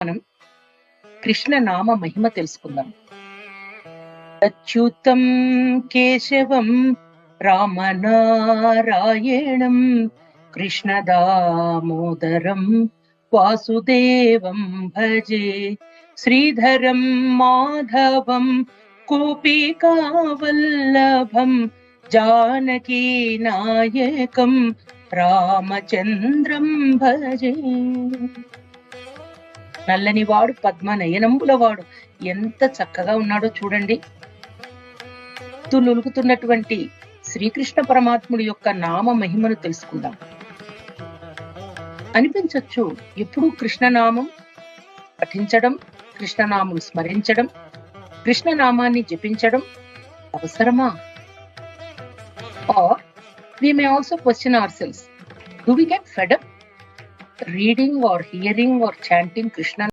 మనం కృష్ణ నామ మహిమ తెలుసుకుందాం. అచ్యుతం కేశవం రామనారాయణం కృష్ణ దామోదరం వాసుదేవం భజే శ్రీధరం మాధవం గోపికావల్లభం జానకీ నాయకం రామచంద్రం భజే. నల్లనివాడు పద్మనయనంబులవాడు ఎంత చక్కగా ఉన్నాడో చూడండి. తులుగుతున్నటువంటి శ్రీకృష్ణ పరమాత్ముడి యొక్క నామ మహిమను తెలుసుకుందాం. అనిపించవచ్చు, ఎప్పుడూ కృష్ణనామం పఠించడం, కృష్ణనామం స్మరించడం, కృష్ణనామాన్ని జపించడం అవసరమా? Or we may also question ourselves, do we get fed up reading or hearing or chanting Krishna